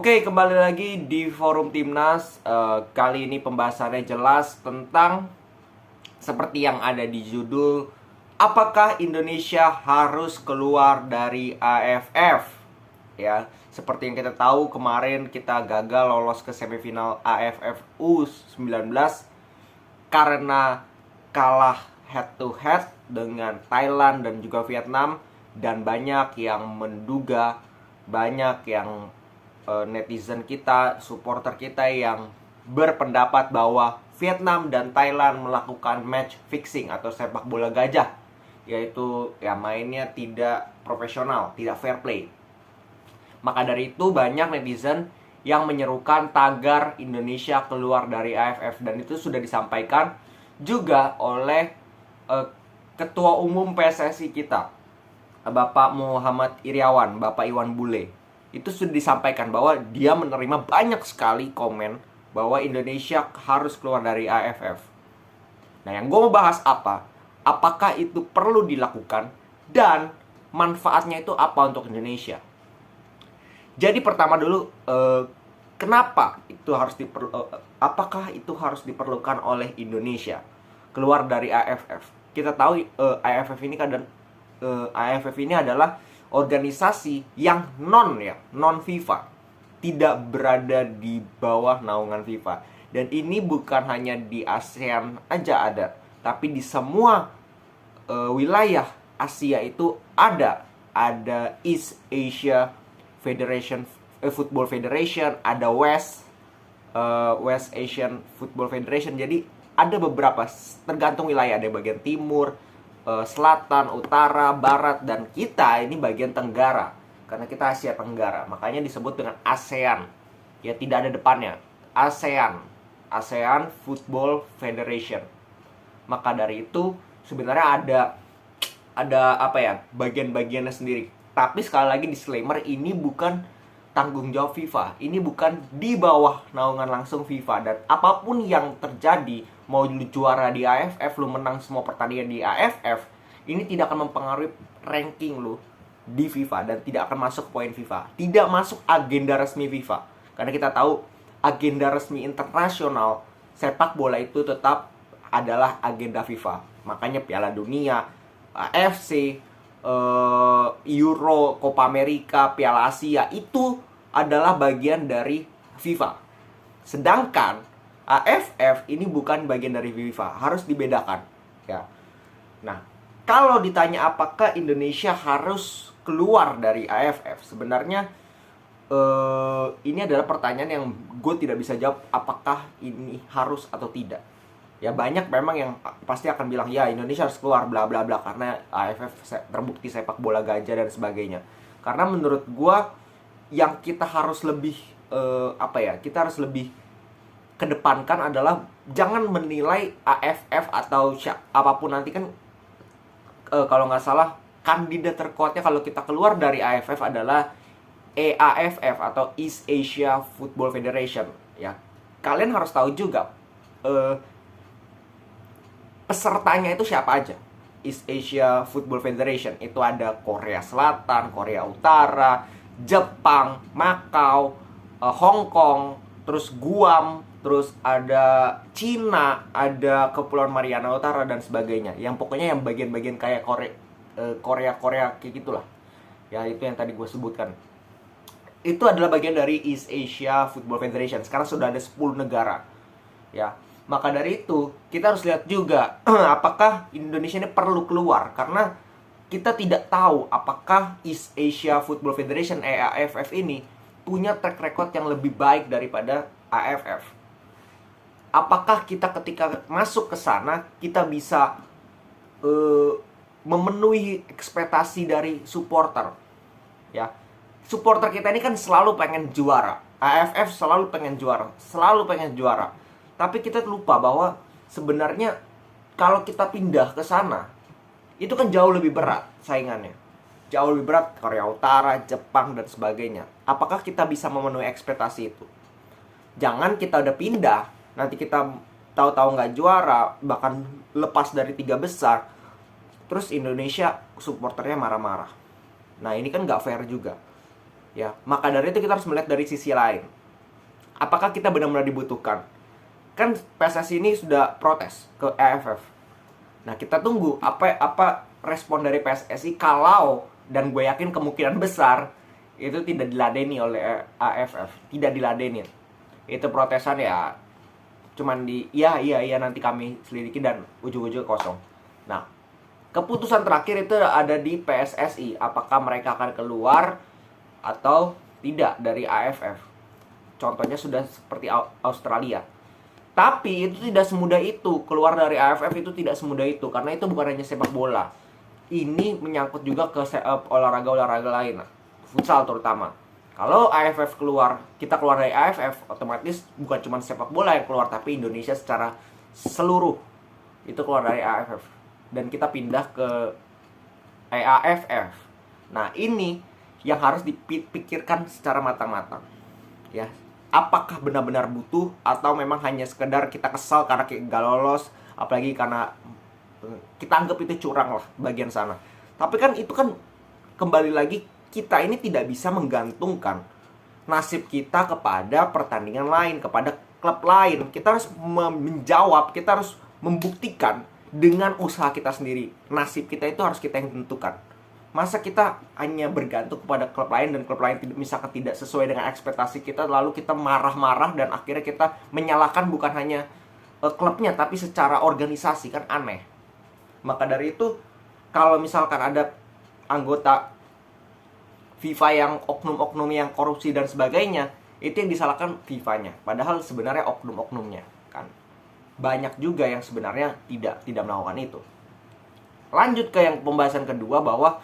Oke, kembali lagi di Forum Timnas. Kali ini pembahasannya jelas tentang seperti yang ada di judul, apakah Indonesia harus keluar dari AFF? Ya, seperti yang kita tahu kemarin kita gagal lolos ke semifinal AFF U19 karena kalah head to head dengan Thailand dan juga Vietnam, dan banyak yang menduga, banyak yang netizen kita, supporter kita yang berpendapat bahwa Vietnam dan Thailand melakukan match fixing atau sepak bola gajah, yaitu ya mainnya tidak profesional, tidak fair play. Maka dari itu banyak netizen yang menyerukan tagar Indonesia keluar dari AFF, dan itu sudah disampaikan juga oleh Ketua Umum PSSI kita, Bapak Muhammad Iriawan, Bapak Iwan Bule. Itu sudah disampaikan bahwa dia menerima banyak sekali komen bahwa Indonesia harus keluar dari AFF. Nah, yang gue mau bahas apa? Apakah itu perlu dilakukan dan manfaatnya itu apa untuk Indonesia? Jadi pertama dulu, kenapa itu harus apakah itu harus diperlukan oleh Indonesia keluar dari AFF? Kita tahu AFF ini adalah organisasi yang non FIFA, tidak berada di bawah naungan FIFA. Dan ini bukan hanya di ASEAN aja ada, tapi di semua wilayah Asia itu ada East Asia Federation, Football Federation, ada West Asian Football Federation. Jadi ada beberapa, tergantung wilayah, ada bagian timur, selatan, utara, barat, dan kita ini bagian tenggara, karena kita Asia Tenggara, makanya disebut dengan ASEAN. Ya, tidak ada depannya, ASEAN Football Federation. Maka dari itu sebenarnya ada apa ya, bagian-bagiannya sendiri. Tapi sekali lagi disclaimer, ini bukan tanggung jawab FIFA, ini bukan di bawah naungan langsung FIFA. Dan apapun yang terjadi, mau lu juara di AFF, lu menang semua pertandingan di AFF, ini tidak akan mempengaruhi ranking lu di FIFA dan tidak akan masuk poin FIFA, tidak masuk agenda resmi FIFA. Karena kita tahu agenda resmi internasional sepak bola itu tetap adalah agenda FIFA. Makanya Piala Dunia, AFC, Euro, Copa America, Piala Asia itu adalah bagian dari FIFA. Sedangkan AFF ini bukan bagian dari FIFA, harus dibedakan, ya. Nah, kalau ditanya apakah Indonesia harus keluar dari AFF, sebenarnya ini adalah pertanyaan yang gue tidak bisa jawab apakah ini harus atau tidak. Ya, banyak memang yang pasti akan bilang ya Indonesia harus keluar bla bla bla karena AFF terbukti sepak bola gajah dan sebagainya. Karena menurut gue yang kita harus lebih kita harus lebih kedepankan adalah jangan menilai AFF atau apapun nanti kan, kalau nggak salah kandidat terkuatnya kalau kita keluar dari AFF adalah EAFF atau East Asia Football Federation. Ya, kalian harus tahu juga pesertanya itu siapa aja. East Asia Football Federation itu ada Korea Selatan, Korea Utara, Jepang, Makau, Hong Kong, terus Guam, terus ada Cina, ada Kepulauan Mariana Utara dan sebagainya. Yang pokoknya yang bagian-bagian kayak Korea kayak gitulah. Ya, itu yang tadi gue sebutkan. Itu adalah bagian dari East Asia Football Federation. Sekarang sudah ada 10 negara. Ya, maka dari itu kita harus lihat juga apakah Indonesia ini perlu keluar, karena kita tidak tahu apakah East Asia Football Federation EAFF ini punya track record yang lebih baik daripada AFF. Apakah kita ketika masuk ke sana kita bisa memenuhi ekspektasi dari supporter? Ya, supporter kita ini kan selalu pengen juara. AFF selalu pengen juara. Tapi kita lupa bahwa sebenarnya kalau kita pindah ke sana, itu kan jauh lebih berat saingannya. Jauh lebih berat, Korea Utara, Jepang, dan sebagainya. Apakah kita bisa memenuhi ekspektasi itu? Jangan kita udah pindah, nanti kita tahu-tahu nggak juara, bahkan lepas dari 3 besar, terus Indonesia supporternya marah-marah. Nah, ini kan nggak fair juga. Ya, maka dari itu kita harus melihat dari sisi lain. Apakah kita benar-benar dibutuhkan? Kan PSSI ini sudah protes ke AFF. Nah, kita tunggu apa respon dari PSSI kalau, dan gue yakin kemungkinan besar itu tidak diladeni oleh AFF, tidak diladenin. Itu protesan ya cuman iya nanti kami selidiki dan ujung-ujungnya kosong. Nah, keputusan terakhir itu ada di PSSI, apakah mereka akan keluar atau tidak dari AFF. Contohnya sudah seperti Australia. Tapi itu tidak semudah itu. Keluar dari AFF itu tidak semudah itu, karena itu bukan hanya sepak bola. Ini menyangkut juga ke olahraga-olahraga lain, futsal terutama. Kalau AFF keluar, kita keluar dari AFF, otomatis bukan cuma sepak bola yang keluar, tapi Indonesia secara seluruh itu keluar dari AFF. Dan kita pindah ke AFF. Nah, ini yang harus dipikirkan secara matang-matang. Ya, apakah benar-benar butuh atau memang hanya sekedar kita kesal karena nggak lolos, apalagi karena kita anggap itu curang lah bagian sana. Tapi kan itu kan kembali lagi, kita ini tidak bisa menggantungkan nasib kita kepada pertandingan lain, kepada klub lain. Kita harus menjawab, kita harus membuktikan dengan usaha kita sendiri. Nasib kita itu harus kita yang tentukan. Masa kita hanya bergantung kepada klub lain, dan klub lain misalkan tidak sesuai dengan ekspektasi kita, lalu kita marah-marah dan akhirnya kita menyalahkan bukan hanya klubnya tapi secara organisasi, kan aneh. Maka dari itu, kalau misalkan ada anggota FIFA yang oknum-oknum yang korupsi dan sebagainya, itu yang disalahkan FIFA-nya, padahal sebenarnya oknum-oknumnya kan banyak juga yang sebenarnya tidak melakukan itu. Lanjut ke yang pembahasan kedua, bahwa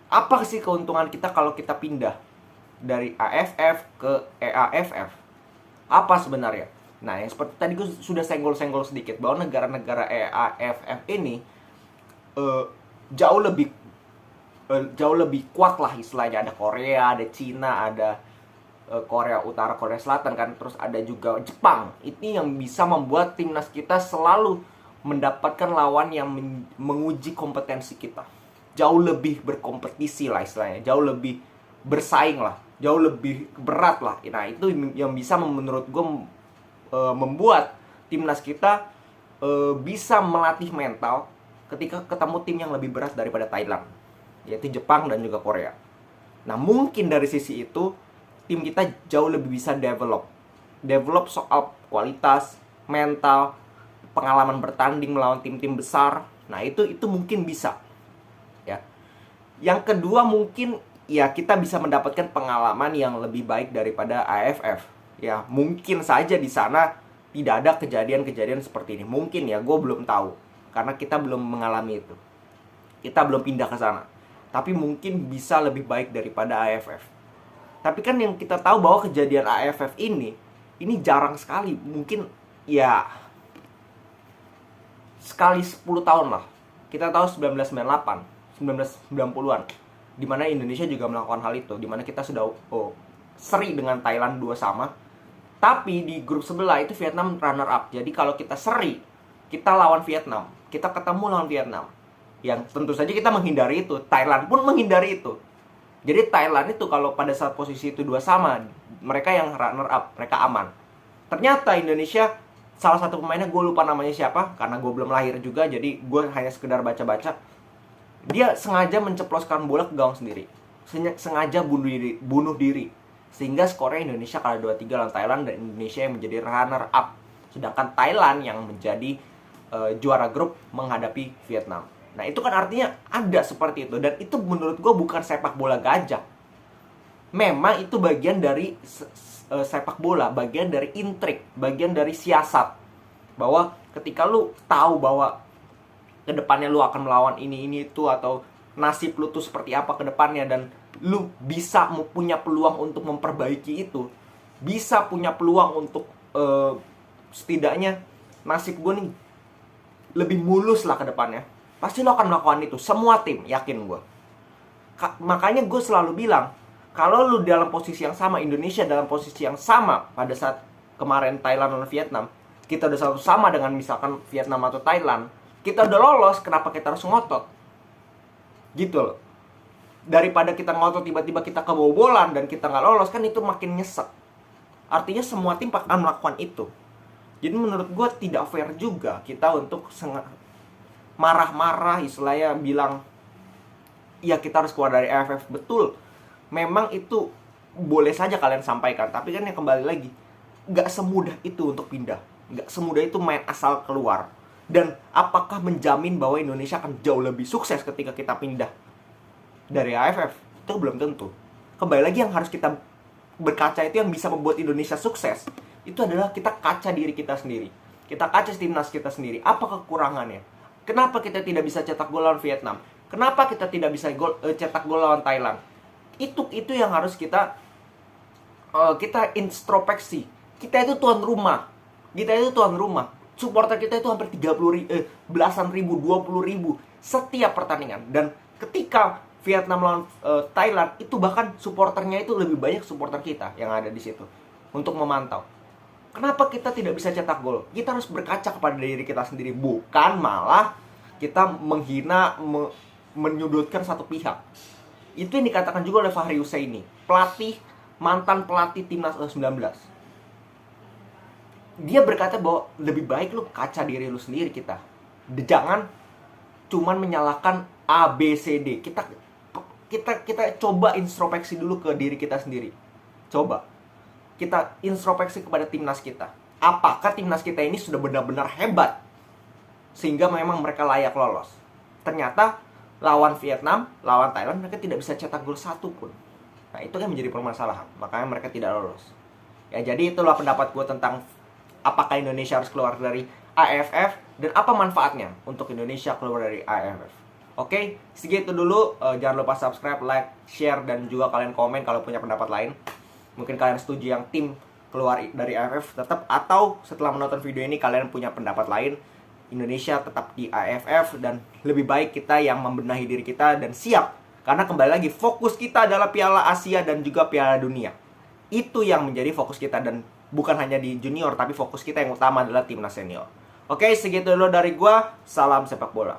apa sih keuntungan kita kalau kita pindah dari AFF ke EAFF? Apa sebenarnya? Nah, yang seperti tadi gue sudah senggol-senggol sedikit, bahwa negara-negara EAFF ini jauh lebih kuat lah istilahnya. Ada Korea, ada Cina, ada Korea Utara, Korea Selatan kan, terus ada juga Jepang. Ini yang bisa membuat timnas kita selalu mendapatkan lawan yang menguji kompetensi kita. Jauh lebih berkompetisi lah istilahnya, jauh lebih bersaing lah, jauh lebih berat lah. Nah, itu yang bisa menurut gue membuat timnas kita bisa melatih mental ketika ketemu tim yang lebih berat daripada Thailand, yaitu Jepang dan juga Korea. Nah, mungkin dari sisi itu tim kita jauh lebih bisa develop soal kualitas, mental, pengalaman bertanding melawan tim-tim besar. Nah, itu mungkin bisa. Ya. Yang kedua, mungkin ya kita bisa mendapatkan pengalaman yang lebih baik daripada AFF. Ya, mungkin saja di sana tidak ada kejadian-kejadian seperti ini. Mungkin ya, gue belum tahu karena kita belum mengalami itu. Kita belum pindah ke sana. Tapi mungkin bisa lebih baik daripada AFF. Tapi kan yang kita tahu bahwa kejadian AFF ini jarang sekali. Mungkin ya sekali 10 tahun lah. Kita tahu 1998, 1990-an, di mana Indonesia juga melakukan hal itu, di mana kita sudah seri dengan Thailand 2-2. Tapi di grup sebelah itu Vietnam runner up. Jadi kalau kita seri, kita lawan Vietnam, kita ketemu lawan Vietnam, yang tentu saja kita menghindari itu. Thailand pun menghindari itu. Jadi Thailand itu kalau pada saat posisi itu 2-2, mereka yang runner up, mereka aman. Ternyata Indonesia, salah satu pemainnya gue lupa namanya siapa, karena gue belum lahir juga, jadi gue hanya sekedar baca-baca. Dia sengaja menceploskan bola ke gawang sendiri, sengaja bunuh diri, sehingga skornya Indonesia kalah 2-3 lawan Thailand, dan Indonesia yang menjadi runner up, sedangkan Thailand yang menjadi juara grup menghadapi Vietnam. Nah, itu kan artinya ada seperti itu, dan itu menurut gue bukan sepak bola gajah. Memang itu bagian dari sepak bola, bagian dari intrik, bagian dari siasat, bahwa ketika lu tahu bahwa kedepannya lu akan melawan ini itu, atau nasib lu tuh seperti apa kedepannya, dan lu bisa punya peluang untuk memperbaiki itu, bisa punya peluang untuk setidaknya nasib gue nih lebih mulus lah kedepannya, pasti lu akan melakukan itu. Semua tim, yakin gue. Makanya gue selalu bilang, kalau lu dalam posisi yang sama, Indonesia dalam posisi yang sama pada saat kemarin Thailand dan Vietnam, kita udah selalu sama dengan misalkan Vietnam atau Thailand, kita udah lolos, kenapa kita harus ngotot? Gitu loh. daripada kita ngotot tiba-tiba kita kebobolan dan kita nggak lolos, kan itu makin nyesek. Artinya semua tim akan melakukan itu. Jadi menurut gue tidak fair juga kita untuk marah-marah istilahnya bilang ya kita harus keluar dari AFF. Betul, memang itu boleh saja kalian sampaikan, tapi kan yang kembali lagi nggak semudah itu untuk pindah, nggak semudah itu main asal keluar. Dan apakah menjamin bahwa Indonesia akan jauh lebih sukses ketika kita pindah dari AFF? Itu belum tentu. Kembali lagi yang harus kita berkaca itu yang bisa membuat Indonesia sukses itu adalah kita kaca diri kita sendiri. Kita kaca timnas kita sendiri. Apa kekurangannya? Kenapa kita tidak bisa cetak gol lawan Vietnam? Kenapa kita tidak bisa cetak gol lawan Thailand? Itu yang harus kita introspeksi. Kita itu tuan rumah. Supporter kita itu hampir 30 belasan ribu, 20 ribu setiap pertandingan. Dan ketika Vietnam lawan Thailand itu bahkan supporternya itu lebih banyak supporter kita yang ada di situ untuk memantau. Kenapa kita tidak bisa cetak gol? Kita harus berkaca kepada diri kita sendiri, bukan malah kita menghina, menyudutkan satu pihak. Itu yang dikatakan juga oleh Fahri Husaini, mantan pelatih timnas U19. Dia berkata bahwa lebih baik lu kaca diri lu sendiri kita. Jangan cuman menyalahkan A, B, C, D. Kita coba introspeksi dulu ke diri kita sendiri. Coba kita introspeksi kepada timnas kita. Apakah timnas kita ini sudah benar-benar hebat sehingga memang mereka layak lolos? Ternyata lawan Vietnam, lawan Thailand mereka tidak bisa cetak gol satu pun. Nah, itu kan menjadi permasalahan. Makanya mereka tidak lolos. Ya, jadi itulah pendapat gue tentang apakah Indonesia harus keluar dari AFF dan apa manfaatnya untuk Indonesia keluar dari AFF. Oke, segitu dulu. Jangan lupa subscribe, like, share, dan juga kalian komen kalau punya pendapat lain. Mungkin kalian setuju yang tim keluar dari AFF tetap, atau setelah menonton video ini kalian punya pendapat lain, Indonesia tetap di AFF dan lebih baik kita yang membenahi diri kita dan siap. Karena kembali lagi fokus kita adalah Piala Asia dan juga Piala Dunia. Itu yang menjadi fokus kita, dan bukan hanya di junior, tapi fokus kita yang utama adalah timnas senior. Oke, segitu dulu dari gua. Salam sepak bola.